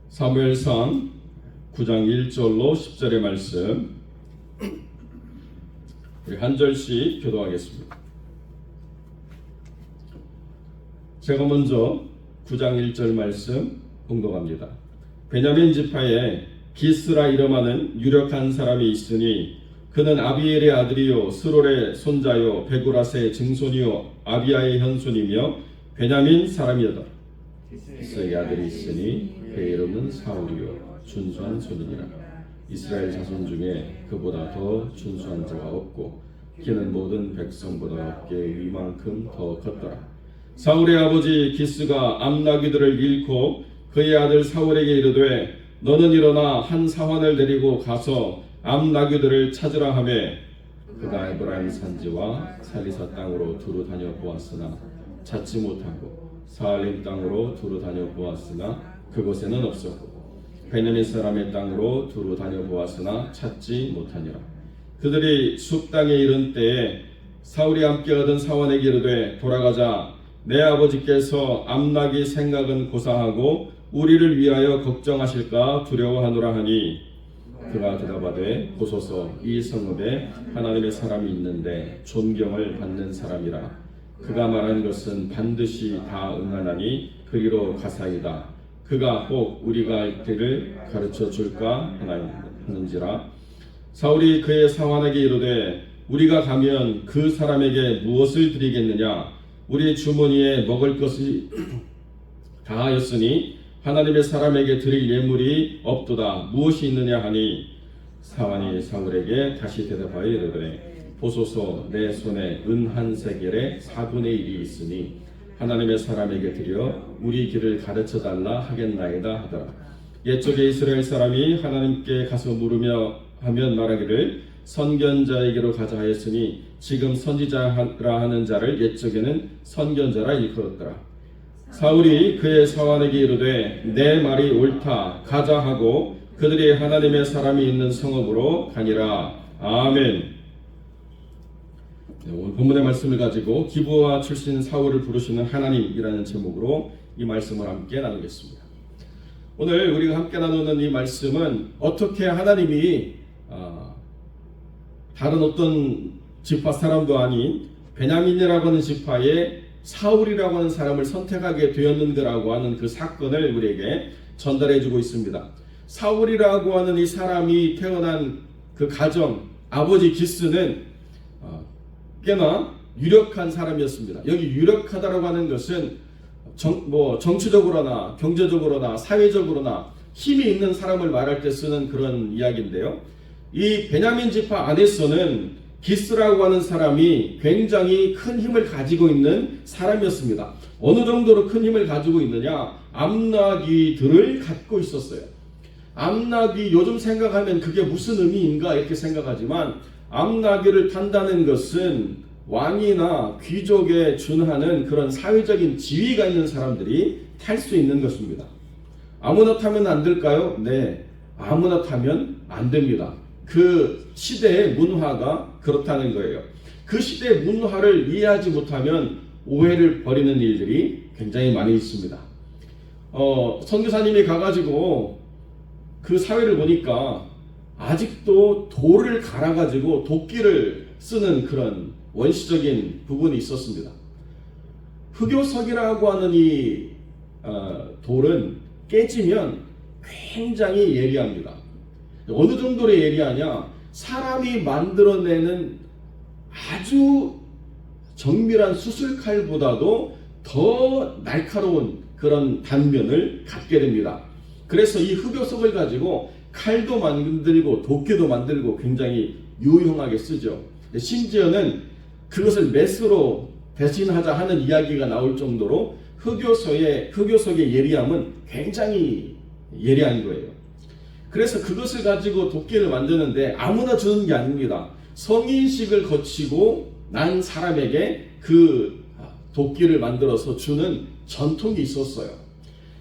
사무엘상 9장 1절로 10절의 말씀 우리 한 절씩 교도하겠습니다. 제가 먼저 9장 1절 말씀 봉독합니다. 베냐민 지파에 기스라 이름하는 유력한 사람이 있으니 그는 아비엘의 아들이요 스롤의 손자요 베구라스의 증손이요 아비야의 현손이며 베냐민 사람이었더라. 기스의 아들이 있으니 그의 이름은 사울이요 준수한 손이니라. 이스라엘 자손 중에 그보다 더 준수한 자가 없고 그는 모든 백성보다 어깨 위만큼 더 컸더라. 사울의 아버지 기스가 암나귀들을 잃고 그의 아들 사울에게 이르되 너는 일어나 한 사환을 데리고 가서 암나귀들을 찾으라 하매 그가 에브라임 산지와 살리사 땅으로 두루 다녀 보았으나 찾지 못하고 사알림 땅으로 두루 다녀 보았으나 그곳에는 없었고 베냐민 사람의 땅으로 두루 다녀 보았으나 찾지 못하니라. 그들이 숲 땅에 이른 때에 사울이 함께 얻은 사원에게 이르되 돌아가자. 내 아버지께서 암나귀 생각은 고사하고 우리를 위하여 걱정하실까 두려워하노라 하니 그가 대답하되 보소서 이 성읍에 하나님의 사람이 있는데 존경을 받는 사람이라. 그가 말한 것은 반드시 다 응하나니 그리로 가사이다. 그가 혹 우리가 할 길을 가르쳐 줄까 하는지라. 사울이 그의 사환에게 이르되 우리가 가면 그 사람에게 무엇을 드리겠느냐. 우리 주머니에 먹을 것이 다하였으니 하나님의 사람에게 드릴 예물이 없도다. 무엇이 있느냐 하니 사환이 사울에게 다시 대답하여 이르되 보소서 내 손에 은 한 세겔의 4분의 1이 있으니 하나님의 사람에게 드려 우리 길을 가르쳐 달라 하겠나이다 하더라. 옛적에 이스라엘 사람이 하나님께 가서 물으며 하면 말하기를 선견자에게로 가자 하였으니 지금 선지자라 하는 자를 옛적에는 선견자라 일컬었더라. 사울이 그의 사환에게 이르되 내 말이 옳다 가자 하고 그들이 하나님의 사람이 있는 성읍으로 가니라. 아멘. 오늘 본문의 말씀을 가지고 기브와 출신 사울을 부르시는 하나님이라는 제목으로 이 말씀을 함께 나누겠습니다. 오늘 우리가 함께 나누는 이 말씀은 어떻게 하나님이 다른 어떤 지파 사람도 아닌 베냐민이라고 하는 지파의 사울이라고 하는 사람을 선택하게 되었는가라고 하는 그 사건을 우리에게 전달해 주고 있습니다. 사울이라고 하는 이 사람이 태어난 그 가정, 아버지 기스는 꽤나 유력한 사람이었습니다. 여기 유력하다라고 하는 것은 정치적으로나 경제적으로나 사회적으로나 힘이 있는 사람을 말할 때 쓰는 그런 이야기인데요. 이 베냐민 지파 안에서는 기스라고 하는 사람이 굉장히 큰 힘을 가지고 있는 사람이었습니다. 어느 정도로 큰 힘을 가지고 있느냐? 암나귀들을 갖고 있었어요. 암나귀 요즘 생각하면 그게 무슨 의미인가 이렇게 생각하지만 암나귀를 탄다는 것은 왕이나 귀족에 준하는 그런 사회적인 지위가 있는 사람들이 탈 수 있는 것입니다. 아무나 타면 안 될까요? 네, 아무나 타면 안 됩니다. 그 시대의 문화가 그렇다는 거예요. 그 시대의 문화를 이해하지 못하면 오해를 벌이는 일들이 굉장히 많이 있습니다. 선교사님이 가가지고 그 사회를 보니까 아직도 돌을 갈아가지고 도끼를 쓰는 그런 원시적인 부분이 있었습니다. 흑요석이라고 하는 이 돌은 깨지면 굉장히 예리합니다. 어느 정도로 예리하냐? 사람이 만들어내는 아주 정밀한 수술칼보다도 더 날카로운 그런 단면을 갖게 됩니다. 그래서 이 흑요석을 가지고 칼도 만들고 도끼도 만들고 굉장히 유용하게 쓰죠. 심지어는 그것을 메스로 대신하자 하는 이야기가 나올 정도로 흑요석의 예리함은 굉장히 예리한 거예요. 그래서 그것을 가지고 도끼를 만드는데 아무나 주는 게 아닙니다. 성인식을 거치고 난 사람에게 그 도끼를 만들어서 주는 전통이 있었어요.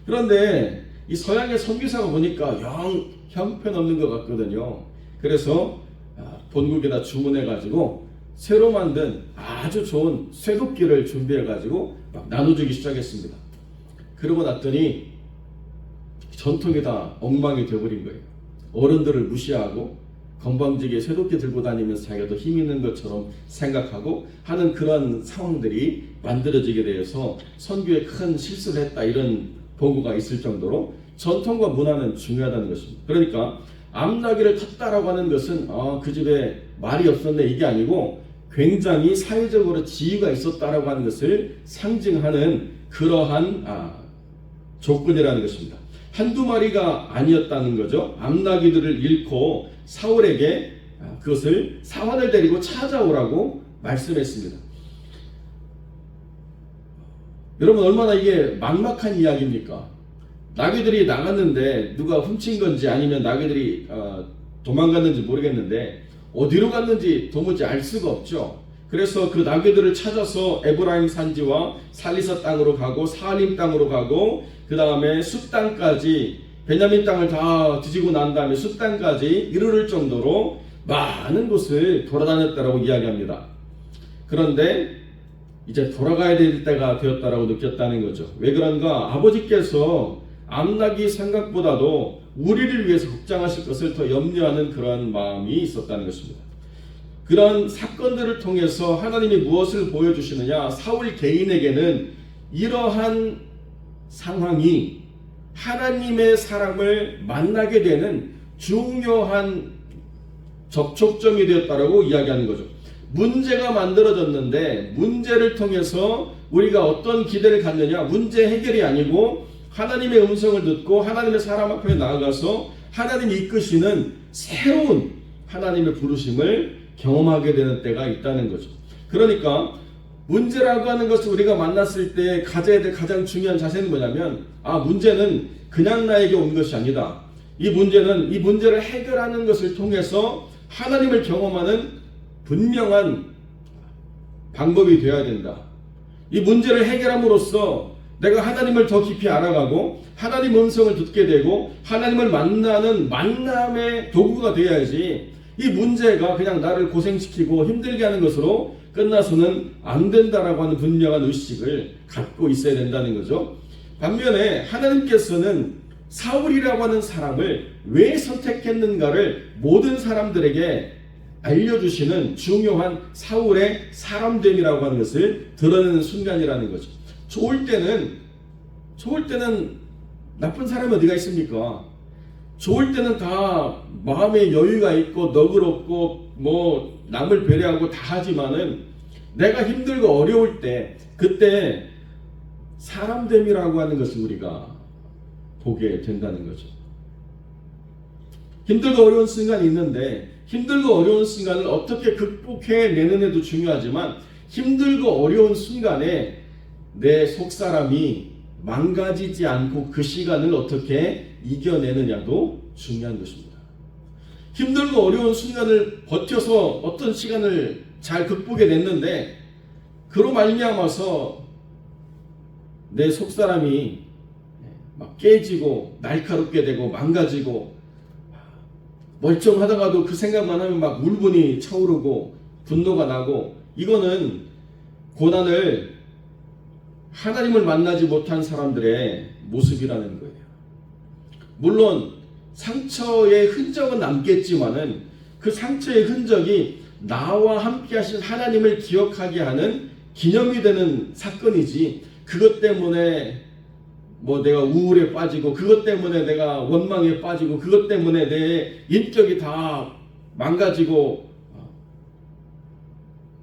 그런데 이 서양의 선교사가 보니까 영 형편없는 것 같거든요. 그래서 본국에다 주문해가지고 새로 만든 아주 좋은 쇠도끼를 준비해가지고 막 나눠주기 시작했습니다. 그러고 났더니 전통이 다 엉망이 되어버린 거예요. 어른들을 무시하고 건방지게 쇠도끼 들고 다니면서 자기가 더 힘 있는 것처럼 생각하고 하는 그런 상황들이 만들어지게 되어서 선교에 큰 실수를 했다, 이런 보고가 있을 정도로 전통과 문화는 중요하다는 것입니다. 그러니까 암나귀를 탔다라고 하는 것은 그 집에 말이 없었네, 이게 아니고 굉장히 사회적으로 지위가 있었다라고 하는 것을 상징하는 그러한 조건이라는 것입니다. 한두 마리가 아니었다는 거죠. 암나귀들을 잃고 사울에게 그것을 사환을 데리고 찾아오라고 말씀했습니다. 여러분, 얼마나 이게 막막한 이야기입니까? 나귀들이 나갔는데 누가 훔친 건지 아니면 나귀들이 도망갔는지 모르겠는데 어디로 갔는지 도무지 알 수가 없죠. 그래서 그 나귀들을 찾아서 에브라임 산지와 살리사 땅으로 가고 사할림 땅으로 가고 그 다음에 숫 땅까지, 베냐민 땅을 다 뒤지고 난 다음에 숫 땅까지 이르를 정도로 많은 곳을 돌아다녔다라고 이야기합니다. 그런데 이제 돌아가야 될 때가 되었다라고 느꼈다는 거죠. 왜 그런가? 아버지께서 암나귀 생각보다도 우리를 위해서 걱정하실 것을 더 염려하는 그런 마음이 있었다는 것입니다. 그런 사건들을 통해서 하나님이 무엇을 보여주시느냐? 사울 개인에게는 이러한 상황이 하나님의 사람을 만나게 되는 중요한 접촉점이 되었다라고 이야기하는 거죠. 문제가 만들어졌는데 문제를 통해서 우리가 어떤 기대를 갖느냐? 문제 해결이 아니고 하나님의 음성을 듣고 하나님의 사람 앞에 나아가서 하나님이 이끄시는 새로운 하나님의 부르심을 경험하게 되는 때가 있다는 거죠. 그러니까 문제라고 하는 것을 우리가 만났을 때 가져야 될 가장 중요한 자세는 뭐냐면 문제는 그냥 나에게 온 것이 아니다. 이 문제를 해결하는 것을 통해서 하나님을 경험하는 분명한 방법이 되어야 된다. 이 문제를 해결함으로써 내가 하나님을 더 깊이 알아가고 하나님 음성을 듣게 되고 하나님을 만나는 만남의 도구가 되어야지, 이 문제가 그냥 나를 고생시키고 힘들게 하는 것으로 끝나서는 안 된다라고 하는 분명한 의식을 갖고 있어야 된다는 거죠. 반면에 하나님께서는 사울이라고 하는 사람을 왜 선택했는가를 모든 사람들에게 알려주시는 중요한 사울의 사람됨이라고 하는 것을 드러내는 순간이라는 거죠. 좋을 때는 나쁜 사람이 어디가 있습니까? 좋을 때는 다 마음에 여유가 있고 너그럽고 남을 배려하고 다 하지만은 내가 힘들고 어려울 때, 그때 사람됨이라고 하는 것을 우리가 보게 된다는 거죠. 힘들고 어려운 순간이 있는데 힘들고 어려운 순간을 어떻게 극복해내는 애도 중요하지만 힘들고 어려운 순간에 내 속사람이 망가지지 않고 그 시간을 어떻게 이겨내느냐도 중요한 것입니다. 힘들고 어려운 순간을 버텨서 어떤 시간을 잘 극복해냈는데 그로 말미암아서 내 속사람이 막 깨지고 날카롭게 되고 망가지고 멀쩡하다가도 그 생각만 하면 막 울분이 차오르고 분노가 나고, 이거는 고난을 하나님을 만나지 못한 사람들의 모습이라는 거예요. 물론 상처의 흔적은 남겠지만은 그 상처의 흔적이 나와 함께 하신 하나님을 기억하게 하는 기념이 되는 사건이지, 그것 때문에 내가 우울에 빠지고 그것 때문에 내가 원망에 빠지고 그것 때문에 내 인격이 다 망가지고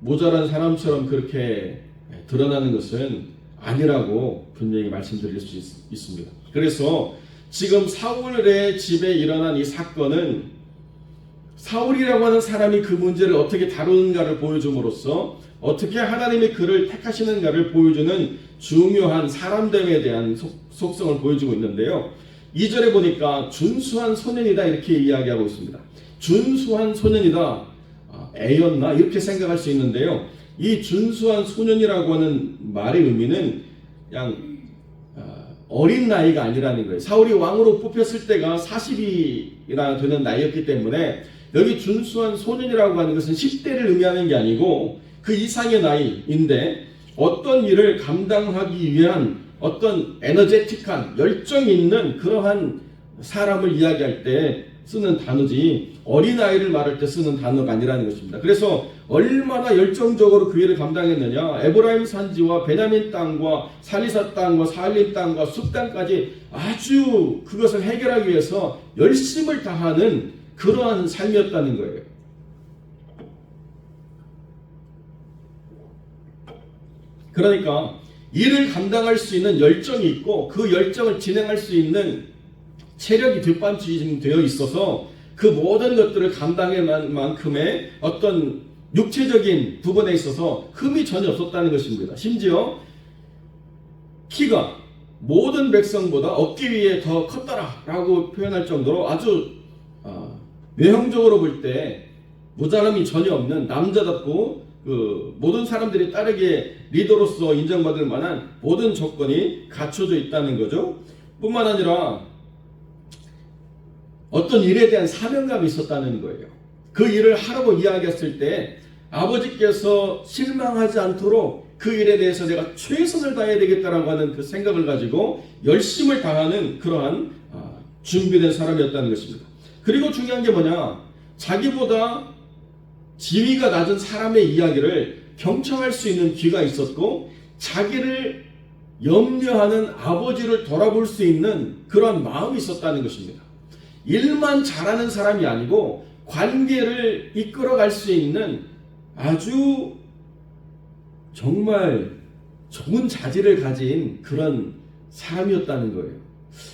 모자란 사람처럼 그렇게 드러나는 것은 아니라고 분명히 말씀드릴 수 있습니다. 그래서 지금 사울의 집에 일어난 이 사건은 사울이라고 하는 사람이 그 문제를 어떻게 다루는가를 보여줌으로써 어떻게 하나님이 그를 택하시는가를 보여주는 중요한 사람됨에 대한 속성을 보여주고 있는데요. 2절에 보니까 준수한 소년이다 이렇게 이야기하고 있습니다. 준수한 소년이다, 애였나 이렇게 생각할 수 있는데요. 이 준수한 소년이라고 하는 말의 의미는 그냥 어린 나이가 아니라는 거예요. 사울이 왕으로 뽑혔을 때가 40이나 되는 나이였기 때문에 여기 준수한 소년이라고 하는 것은 10대를 의미하는 게 아니고 그 이상의 나이인데, 어떤 일을 감당하기 위한 어떤 에너제틱한 열정 있는 그러한 사람을 이야기할 때 쓰는 단어지 어린아이를 말할 때 쓰는 단어가 아니라는 것입니다. 그래서 얼마나 열정적으로 그 일을 감당했느냐. 에브라임 산지와 베냐민 땅과 살리사 땅과 사할림 땅과 숲 땅까지 아주 그것을 해결하기 위해서 열심을 다하는 그러한 삶이었다는 거예요. 그러니까 일을 감당할 수 있는 열정이 있고 그 열정을 진행할 수 있는 체력이 뒷받침되어 있어서 그 모든 것들을 감당할 만큼의 어떤 육체적인 부분에 있어서 흠이 전혀 없었다는 것입니다. 심지어 키가 모든 백성보다 어깨 위에 더 컸더라 라고 표현할 정도로 아주 외형적으로 볼 때 모자람이 전혀 없는 남자답고 그 모든 사람들이 따르게 리더로서 인정받을 만한 모든 조건이 갖춰져 있다는 거죠. 뿐만 아니라 어떤 일에 대한 사명감이 있었다는 거예요. 그 일을 하라고 이야기했을 때 아버지께서 실망하지 않도록 그 일에 대해서 내가 최선을 다해야 되겠다라고 하는 그 생각을 가지고 열심을 다하는 그러한 준비된 사람이었다는 것입니다. 그리고 중요한 게 뭐냐, 자기보다 지위가 낮은 사람의 이야기를 경청할 수 있는 귀가 있었고 자기를 염려하는 아버지를 돌아볼 수 있는 그런 마음이 있었다는 것입니다. 일만 잘하는 사람이 아니고 관계를 이끌어갈 수 있는 아주 정말 좋은 자질을 가진 그런 사람이었다는 거예요.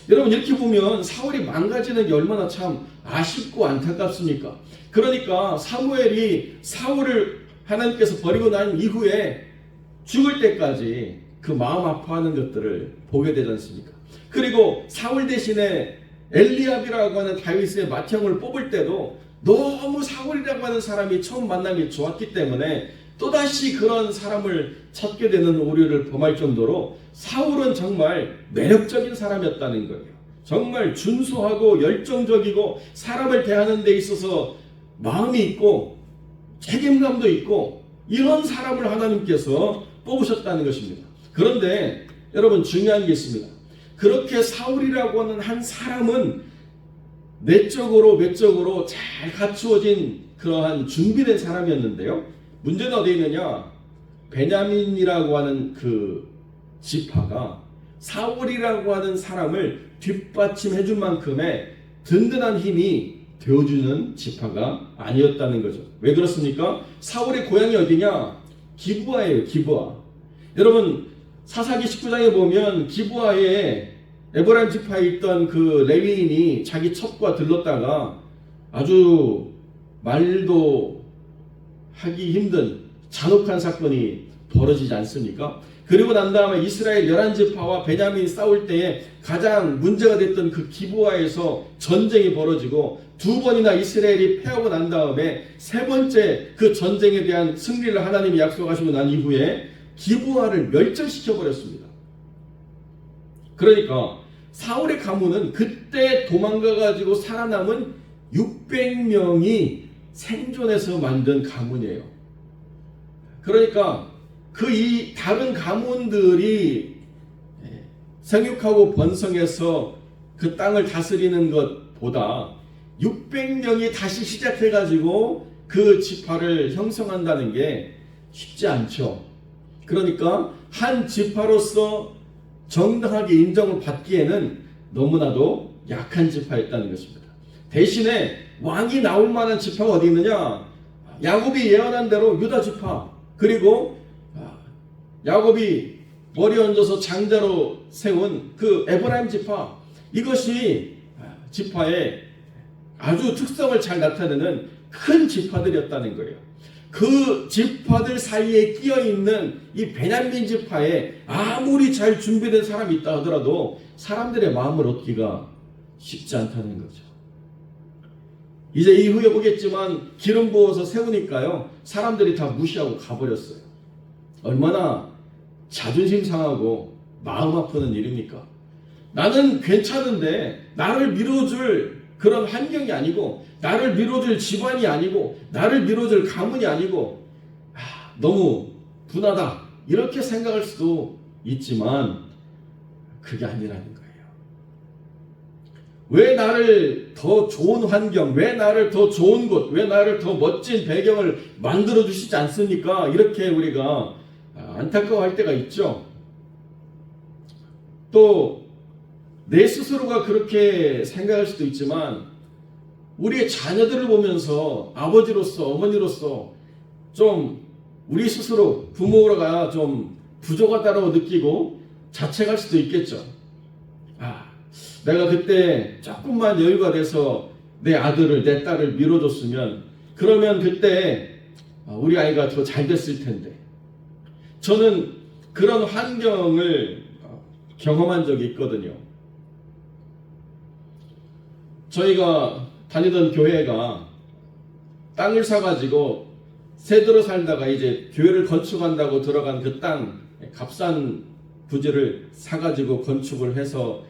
여러분, 이렇게 보면 사울이 망가지는 게 얼마나 참 아쉽고 안타깝습니까? 그러니까 사무엘이 사울을 하나님께서 버리고 난 이후에 죽을 때까지 그 마음 아파하는 것들을 보게 되지 않습니까? 그리고 사울 대신에 엘리압이라고 하는 다윗의 맏형을 뽑을 때도 너무 사울이라고 하는 사람이 처음 만남이 좋았기 때문에 또다시 그런 사람을 찾게 되는 오류를 범할 정도로 사울은 정말 매력적인 사람이었다는 거예요. 정말 준수하고 열정적이고 사람을 대하는 데 있어서 마음이 있고 책임감도 있고 이런 사람을 하나님께서 뽑으셨다는 것입니다. 그런데 여러분, 중요한 게 있습니다. 그렇게 사울이라고 하는 한 사람은 외적으로 잘 갖추어진 그러한 준비된 사람이었는데요. 문제는 어디에 있느냐? 베냐민이라고 하는 그 지파가 사울이라고 하는 사람을 뒷받침해 줄 만큼의 든든한 힘이 되어주는 지파가 아니었다는 거죠. 왜 그렇습니까? 사울의 고향이 어디냐? 기브아예요. 기브아. 여러분, 사사기 19장에 보면 기브아에 에브라임 지파에 있던 그 레위인이 자기 첩과 들렀다가 아주 말도 하기 힘든 잔혹한 사건이 벌어지지 않습니까? 그리고 난 다음에 이스라엘 11지파와 베냐민이 싸울 때에 가장 문제가 됐던 그 기브아에서 전쟁이 벌어지고 두 번이나 이스라엘이 패하고 난 다음에 세 번째 그 전쟁에 대한 승리를 하나님이 약속하시고 난 이후에 기브아를 멸절시켜 버렸습니다. 그러니까 사울의 가문은 그때 도망가 가지고 살아남은 600명이 생존해서 만든 가문이에요. 그러니까 그 이 다른 가문들이 생육하고 번성해서 그 땅을 다스리는 것보다 600명이 다시 시작해 가지고 그 지파를 형성한다는 게 쉽지 않죠. 그러니까 한 지파로서 정당하게 인정을 받기에는 너무나도 약한 지파였다는 것입니다. 대신에 왕이 나올 만한 지파가 어디 있느냐? 야곱이 예언한 대로 유다 지파, 그리고 야곱이 머리 얹어서 장자로 세운 그 에브라임 지파, 이것이 지파의 아주 특성을 잘 나타내는 큰 지파들이었다는 거예요. 그 지파들 사이에 끼어있는 이 베냐민 지파에 아무리 잘 준비된 사람이 있다 하더라도 사람들의 마음을 얻기가 쉽지 않다는 거죠. 이제 이후에 보겠지만 기름 부어서 세우니까요, 사람들이 다 무시하고 가버렸어요. 얼마나 자존심 상하고 마음 아프는 일입니까? 나는 괜찮은데 나를 밀어줄 그런 환경이 아니고, 나를 밀어줄 집안이 아니고, 나를 밀어줄 가문이 아니고, 너무 분하다 이렇게 생각할 수도 있지만 그게 아니라는 거예요. 왜 나를 더 좋은 환경, 왜 나를 더 좋은 곳, 왜 나를 더 멋진 배경을 만들어 주시지 않습니까? 이렇게 우리가 안타까워할 때가 있죠. 또 내 스스로가 그렇게 생각할 수도 있지만 우리의 자녀들을 보면서 아버지로서 어머니로서 좀 우리 스스로 부모가 좀 부족하다고 느끼고 자책할 수도 있겠죠. 내가 그때 조금만 여유가 돼서 내 아들을 내 딸을 밀어줬으면 그러면 그때 우리 아이가 더 잘 됐을 텐데. 저는 그런 환경을 경험한 적이 있거든요. 저희가 다니던 교회가 땅을 사가지고 새 들어 살다가 이제 교회를 건축한다고 들어간 그 땅 값싼 부지를 사가지고 건축을 해서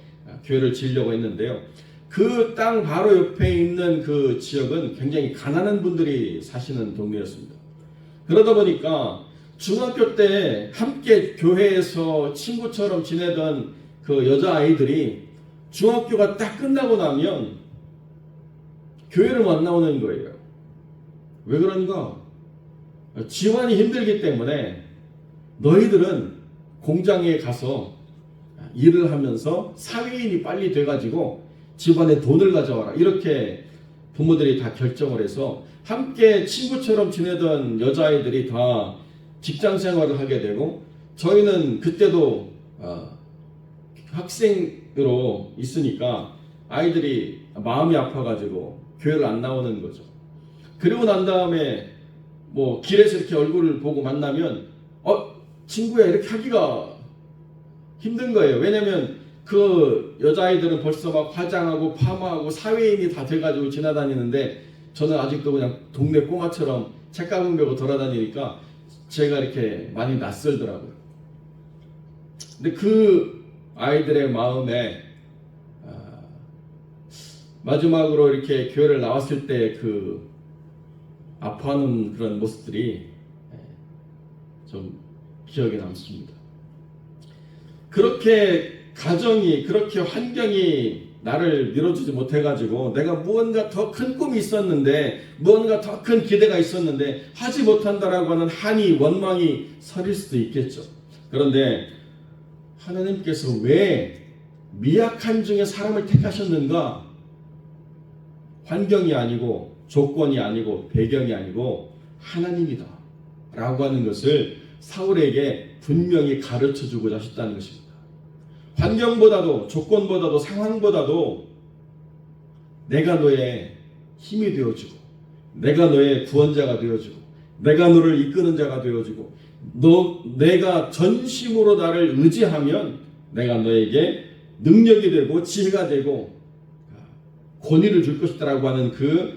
교회를 지으려고 했는데요. 그 땅 바로 옆에 있는 그 지역은 굉장히 가난한 분들이 사시는 동네였습니다. 그러다 보니까 중학교 때 함께 교회에서 친구처럼 지내던 그 여자아이들이 중학교가 딱 끝나고 나면 교회를 못 나오는 거예요. 왜 그런가? 지원이 힘들기 때문에 너희들은 공장에 가서 일을 하면서 사회인이 빨리 돼가지고 집안에 돈을 가져와라. 이렇게 부모들이 다 결정을 해서 함께 친구처럼 지내던 여자아이들이 다 직장 생활을 하게 되고 저희는 그때도 학생으로 있으니까 아이들이 마음이 아파가지고 교회를 안 나오는 거죠. 그리고 난 다음에 뭐 길에서 이렇게 얼굴을 보고 만나면 친구야 이렇게 하기가 힘든 거예요. 왜냐면 그 여자아이들은 벌써 막 화장하고 파마하고 사회인이 다 돼가지고 지나다니는데 저는 아직도 그냥 동네 꼬마처럼 책가방 메고 돌아다니니까 제가 이렇게 많이 낯설더라고요. 근데 그 아이들의 마음에 마지막으로 이렇게 교회를 나왔을 때 그 아파하는 그런 모습들이 좀 기억에 남습니다. 그렇게 가정이, 그렇게 환경이 나를 밀어주지 못해가지고 내가 무언가 더 큰 꿈이 있었는데, 무언가 더 큰 기대가 있었는데 하지 못한다라고 하는 한이, 원망이 서릴 수도 있겠죠. 그런데 하나님께서 왜 미약한 중에 사람을 택하셨는가? 환경이 아니고 조건이 아니고 배경이 아니고 하나님이다 라고 하는 것을 사울에게 분명히 가르쳐주고자 하셨다는 것입니다. 환경보다도 조건보다도 상황보다도 내가 너의 힘이 되어주고 내가 너의 구원자가 되어주고 내가 너를 이끄는 자가 되어주고 내가 전심으로 나를 의지하면 내가 너에게 능력이 되고 지혜가 되고 권위를 줄 것이다라고 하는 그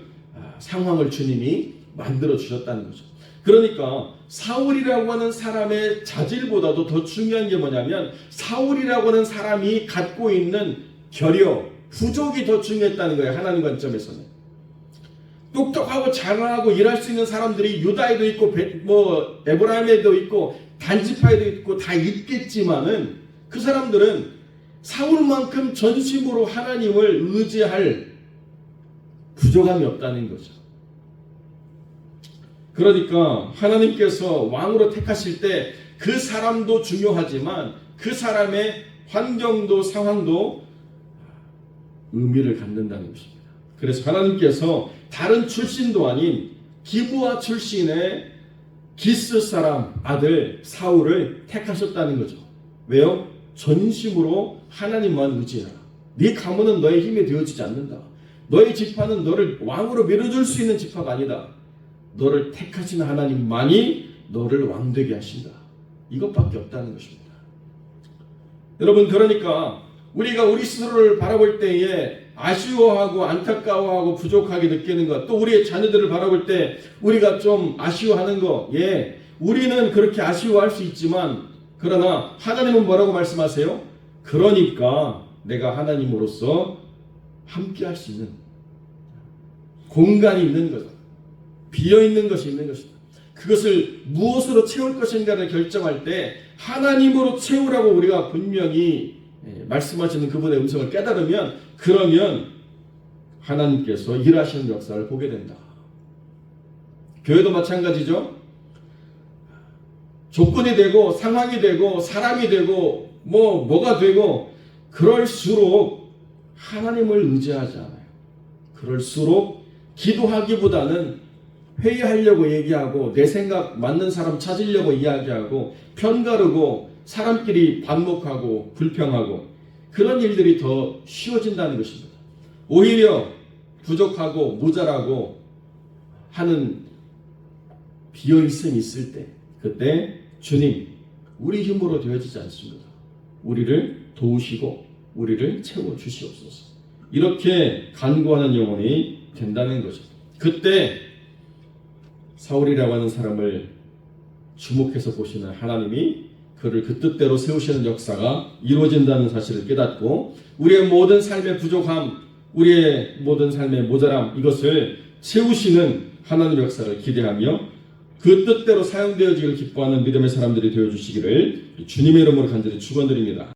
상황을 주님이 만들어 주셨다는 거죠. 그러니까 사울이라고 하는 사람의 자질보다도 더 중요한 게 뭐냐면 사울이라고 하는 사람이 갖고 있는 결여, 부족이 더 중요했다는 거예요. 하나님 관점에서는. 똑똑하고 잘하고 일할 수 있는 사람들이 유다에도 있고 뭐 에브라임에도 있고 단지파에도 있고 다 있겠지만은 그 사람들은 사울만큼 전심으로 하나님을 의지할 부족함이 없다는 거죠. 그러니까 하나님께서 왕으로 택하실 때 그 사람도 중요하지만 그 사람의 환경도 상황도 의미를 갖는다는 것입니다. 그래서 하나님께서 다른 출신도 아닌 기브아 출신의 기스 사람 아들 사울을 택하셨다는 거죠. 왜요? 전심으로 하나님만 의지해라. 네 가문은 너의 힘이 되어지지 않는다. 너의 지파는 너를 왕으로 밀어줄 수 있는 지파가 아니다. 너를 택하신 하나님만이 너를 왕되게 하신다. 이것밖에 없다는 것입니다. 여러분, 그러니까 우리가 우리 스스로를 바라볼 때에 아쉬워하고 안타까워하고 부족하게 느끼는 것, 또 우리의 자녀들을 바라볼 때 우리가 좀 아쉬워하는 것, 우리는 그렇게 아쉬워할 수 있지만 그러나 하나님은 뭐라고 말씀하세요? 그러니까 내가 하나님으로서 함께 할 수 있는 공간이 있는 거죠. 비어있는 것이 있는 것이다. 그것을 무엇으로 채울 것인가를 결정할 때 하나님으로 채우라고 우리가 분명히 말씀하시는 그분의 음성을 깨달으면 그러면 하나님께서 일하시는 역사를 보게 된다. 교회도 마찬가지죠. 조건이 되고 상황이 되고 사람이 되고 뭐가 되고 그럴수록 하나님을 의지하지 않아요. 그럴수록 기도하기보다는 회의하려고 얘기하고 내 생각 맞는 사람 찾으려고 이야기하고 편가르고 사람끼리 반목하고 불평하고 그런 일들이 더 쉬워진다는 것입니다. 오히려 부족하고 모자라고 하는 비어있음이 있을 때 그때 주님 우리 힘으로 되어지지 않습니다. 우리를 도우시고 우리를 채워주시옵소서. 이렇게 간구하는 영혼이 된다는 거죠. 그때 사울이라고 하는 사람을 주목해서 보시는 하나님이 그를 그 뜻대로 세우시는 역사가 이루어진다는 사실을 깨닫고 우리의 모든 삶의 부족함, 우리의 모든 삶의 모자람 이것을 채우시는 하나님의 역사를 기대하며 그 뜻대로 사용되어지기를 기뻐하는 믿음의 사람들이 되어주시기를 주님의 이름으로 간절히 축원드립니다.